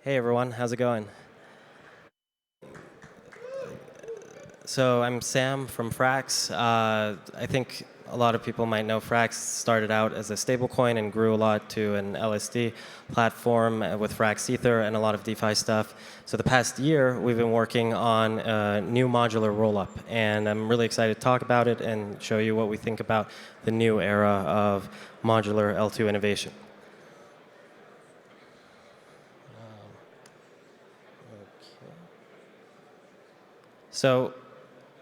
Hey everyone, how's it going? So I'm Sam from Frax. I think a lot of people might know Frax started out as a stablecoin and grew a lot to an LSD platform with Frax Ether and a lot of DeFi stuff. So the past year, we've been working on a new modular rollup, and I'm really excited to talk about it and show you what we think about the new era of modular L2 innovation. So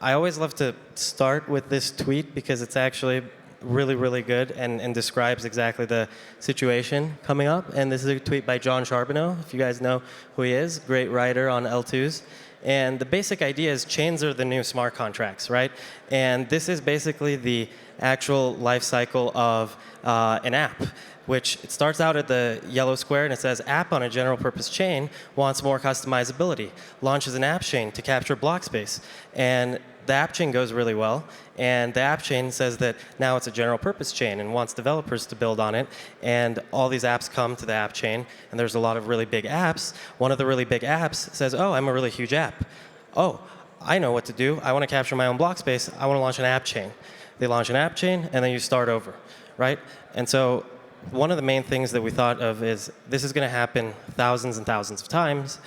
I always love to start with this tweet because it's actually really, really good and describes exactly the situation coming up. And this is a tweet by John Charbonneau, if you guys know who he is, great writer on L2s. And the basic idea is chains are the new smart contracts, right? And this is basically the actual life cycle of an app, which it starts out at the yellow square and it says app on a general purpose chain wants more customizability, launches an app chain to capture block space. And the app chain goes really well, and the app chain says that now it's a general purpose chain and wants developers to build on it, and all these apps come to the app chain, and there's a lot of really big apps. One of the really big apps says, oh, I'm a really huge app. Oh, I know what to do. I want to capture my own block space. I want to launch an app chain. They launch an app chain, and then you start over, right? And so one of the main things that we thought of is this is going to happen thousands and thousands of times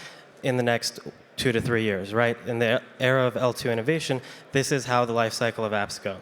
in the next 2 to 3 years, right? In the era of L2 innovation, this is how the life cycle of apps go.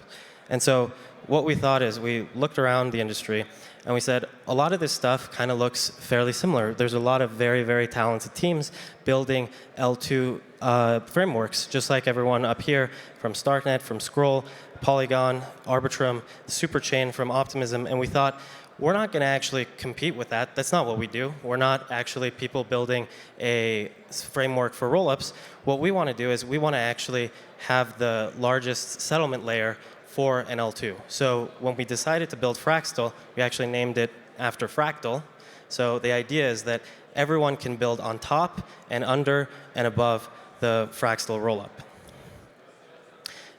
And so what we thought is we looked around the industry and we said a lot of this stuff kind of looks fairly similar. There's a lot of very, very talented teams building L2 frameworks, just like everyone up here from Starknet, from Scroll, Polygon, Arbitrum, Superchain from Optimism, and we thought, we're not going to actually compete with that. That's not what we do. We're not actually people building a framework for rollups. What we want to do is we want to actually have the largest settlement layer for an L2. So when we decided to build Fraxtal, we actually named it after Fractal. So the idea is that everyone can build on top and under and above the Fraxtal rollup.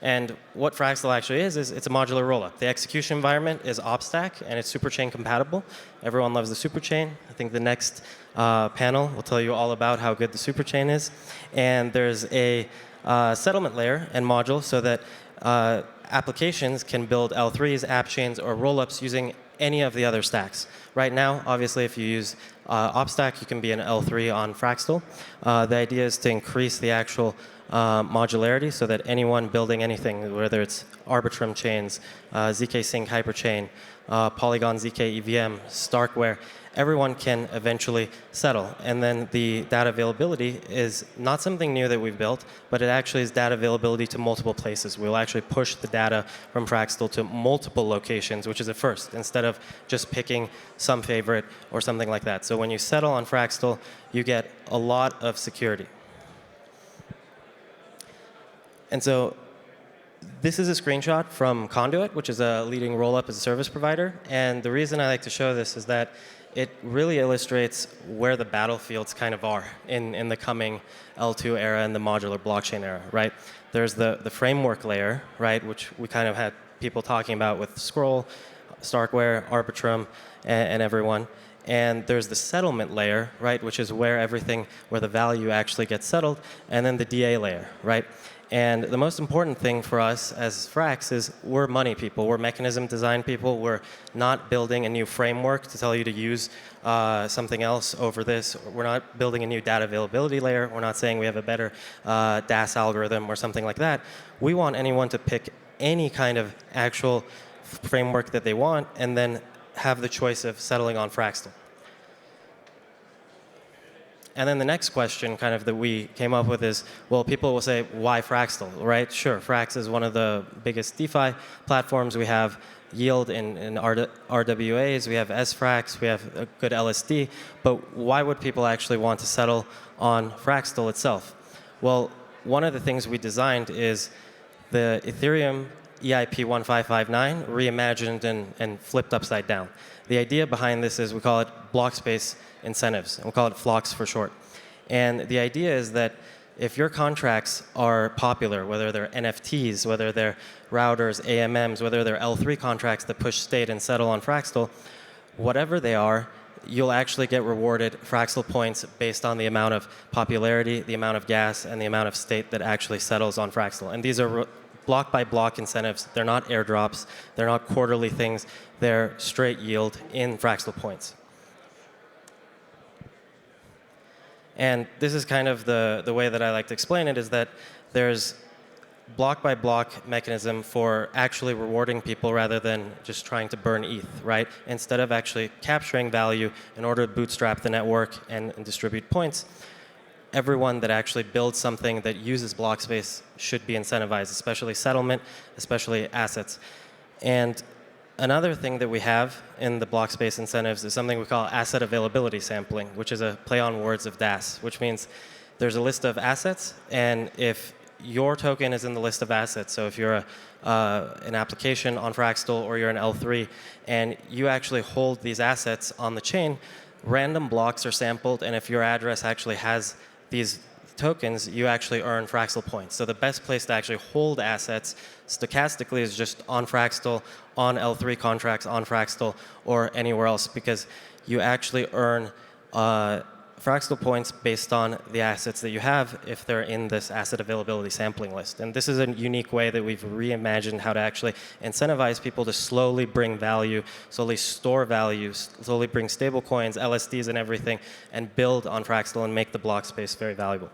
And what Fraxtal actually is it's a modular rollup. The execution environment is OpStack, and it's superchain compatible. Everyone loves the superchain. I think the next panel will tell you all about how good the superchain is. And there's a settlement layer and module so that applications can build L3s, app chains, or rollups using any of the other stacks. Right now, obviously, if you use OpStack, you can be an L3 on Fraxtal. The idea is to increase the actual modularity so that anyone building anything, whether it's Arbitrum chains, ZK Sync Hyperchain, Polygon ZK EVM, Starkware, everyone can eventually settle. And then the data availability is not something new that we've built, but it actually is data availability to multiple places. We'll actually push the data from Fraxtal to multiple locations, which is a first, instead of just picking some favorite or something like that. So when you settle on Fraxtal, you get a lot of security. And so this is a screenshot from Conduit, which is a leading rollup as a service provider. And the reason I like to show this is that it really illustrates where the battlefields kind of are in the coming L2 era and the modular blockchain era, right? There's the framework layer, right, which we kind of had people talking about with Scroll, Starkware, Arbitrum, and everyone. And there's the settlement layer, right, which is where the value actually gets settled, and then the DA layer, right? And the most important thing for us as Frax is we're money people. We're mechanism design people. We're not building a new framework to tell you to use something else over this. We're not building a new data availability layer. We're not saying we have a better DAS algorithm or something like that. We want anyone to pick any kind of actual framework that they want and then have the choice of settling on Fraxtal. And then the next question kind of that we came up with is, well, people will say, why Fraxtal, right? Sure, Frax is one of the biggest DeFi platforms. We have yield in RWAs, we have SFrax, we have a good LSD, but why would people actually want to settle on Fraxtal itself? Well, one of the things we designed is the Ethereum EIP 1559 reimagined and flipped upside down. The idea behind this is we call it Blockspace Incentives, and we'll call it FLOCS for short. And the idea is that if your contracts are popular, whether they're NFTs, whether they're routers, AMMs, whether they're L3 contracts that push state and settle on Fraxtal, whatever they are, you'll actually get rewarded Fraxtal points based on the amount of popularity, the amount of gas, and the amount of state that actually settles on Fraxtal. And these are block by block incentives. They're not airdrops. They're not quarterly things. They're straight yield in Fraxtal points. And this is kind of the way that I like to explain it, is that there's block by block mechanism for actually rewarding people rather than just trying to burn ETH, right? Instead of actually capturing value in order to bootstrap the network and distribute points, everyone that actually builds something that uses Blockspace should be incentivized, especially settlement, especially assets. And another thing that we have in the Blockspace incentives is something we call asset availability sampling, which is a play on words of DAS, which means there's a list of assets, and if your token is in the list of assets, so if you're an application on Fraxtal or you're an L3, and you actually hold these assets on the chain, random blocks are sampled, and if your address actually has these tokens, you actually earn Fraxtal points. So the best place to actually hold assets stochastically is just on Fraxtal, on L3 contracts, on Fraxtal, or anywhere else, because you actually earn Fraxtal points based on the assets that you have if they're in this asset availability sampling list. And this is a unique way that we've reimagined how to actually incentivize people to slowly bring value, slowly store value, slowly bring stable coins, LSDs and everything, and build on Fraxtal and make the block space very valuable.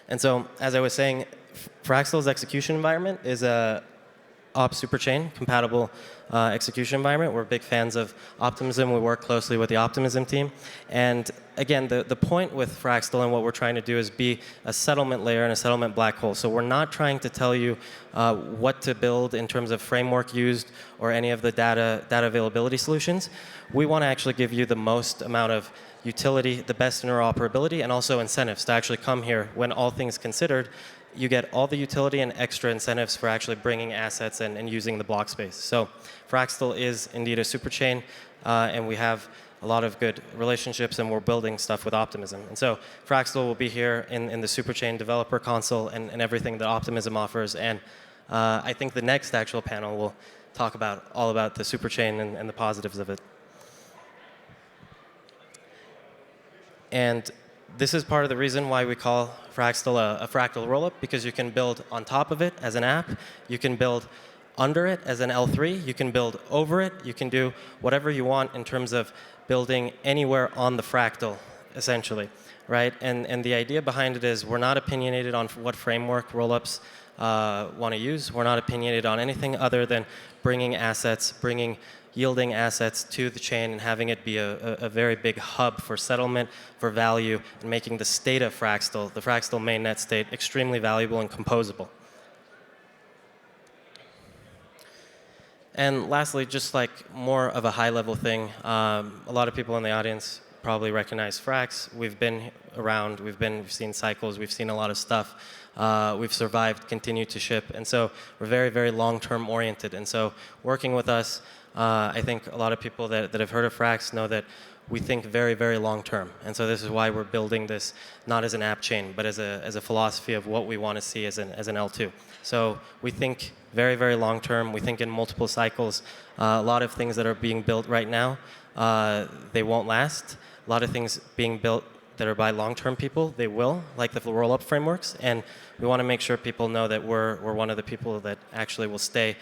And so, as I was saying, Fraxtal's execution environment is a Ops superchain compatible execution environment. We're big fans of optimism. We work closely with the optimism team. And again, the point with Fraxtal and what we're trying to do is be a settlement layer and a settlement black hole. So we're not trying to tell you what to build in terms of framework used or any of the data availability solutions. We want to actually give you the most amount of utility, the best interoperability, and also incentives to actually come here when all things considered. You get all the utility and extra incentives for actually bringing assets and using the block space. So Fraxtal is indeed a superchain, and we have a lot of good relationships, and we're building stuff with Optimism. And so Fraxtal will be here in the superchain developer console and everything that Optimism offers. And I think the next actual panel will talk all about the superchain and the positives of it. And this is part of the reason why we call Fraxtal a fractal rollup, because you can build on top of it as an app, you can build under it as an L3, you can build over it, you can do whatever you want in terms of building anywhere on the fractal, essentially, right? And the idea behind it is we're not opinionated on what framework rollups want to use. We're not opinionated on anything other than bringing assets, yielding assets to the chain and having it be a very big hub for settlement, for value, and making the state of Fraxtal, the Fraxtal mainnet state, extremely valuable and composable. And lastly, just like more of a high-level thing, a lot of people in the audience probably recognize Frax. We've been around, we've seen cycles, we've seen a lot of stuff. We've survived, continued to ship, and so we're very, very long-term oriented. And so working with us, I think a lot of people that have heard of Frax know that we think very, very long-term. And so this is why we're building this not as an app chain, but as a philosophy of what we want to see as an L2. So we think very, very long-term. We think in multiple cycles. A lot of things that are being built right now, they won't last. A lot of things being built that are by long-term people, they will, like the roll-up frameworks. And we want to make sure people know that we're one of the people that actually will stay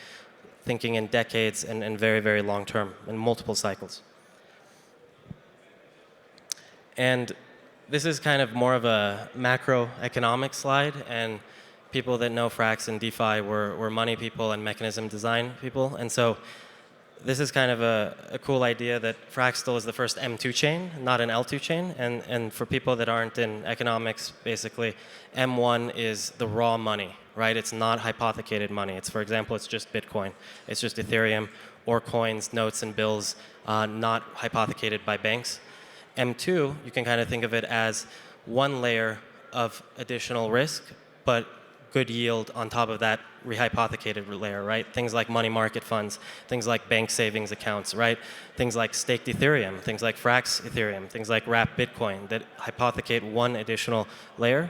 thinking in decades and very, very long-term in multiple cycles. And this is kind of more of a macroeconomic slide. And people that know Frax and DeFi were money people and mechanism design people. And so this is kind of a cool idea that Fraxtal is the first M2 chain, not an L2 chain. And for people that aren't in economics, basically, M1 is the raw money, right? It's not hypothecated money. It's, for example, it's just Bitcoin. It's just Ethereum or coins, notes, and bills, not hypothecated by banks. M2, you can kind of think of it as one layer of additional risk, but good yield on top of that rehypothecated layer, right? Things like money market funds, things like bank savings accounts, right? Things like staked Ethereum, things like Frax Ethereum, things like wrapped Bitcoin that hypothecate one additional layer.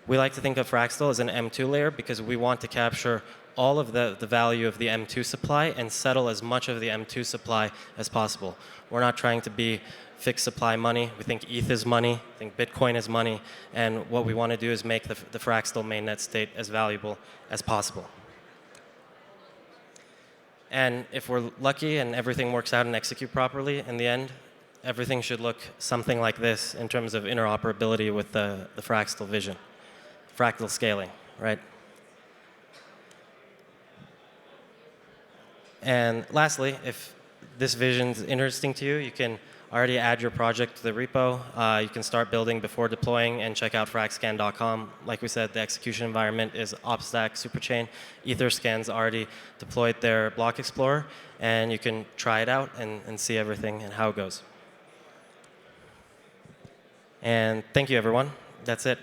We like to think of Fraxtal as an M2 layer because we want to capture all of the value of the M2 supply and settle as much of the M2 supply as possible. We're not trying to be fixed supply money. We think ETH is money. We think Bitcoin is money. And what we want to do is make the Fraxtal mainnet state as valuable as possible. And if we're lucky and everything works out and execute properly, in the end, everything should look something like this in terms of interoperability with the Fraxtal vision. Fractal scaling, right? And lastly, if this vision is interesting to you, you can already add your project to the repo. You can start building before deploying and check out fraxscan.com. Like we said, the execution environment is OpStack Superchain. EtherScan's already deployed their block explorer, and you can try it out and see everything and how it goes. And thank you, everyone. That's it.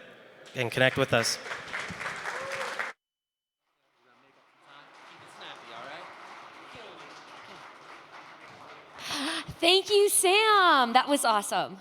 And connect with us. Thank you, Sam. That was awesome.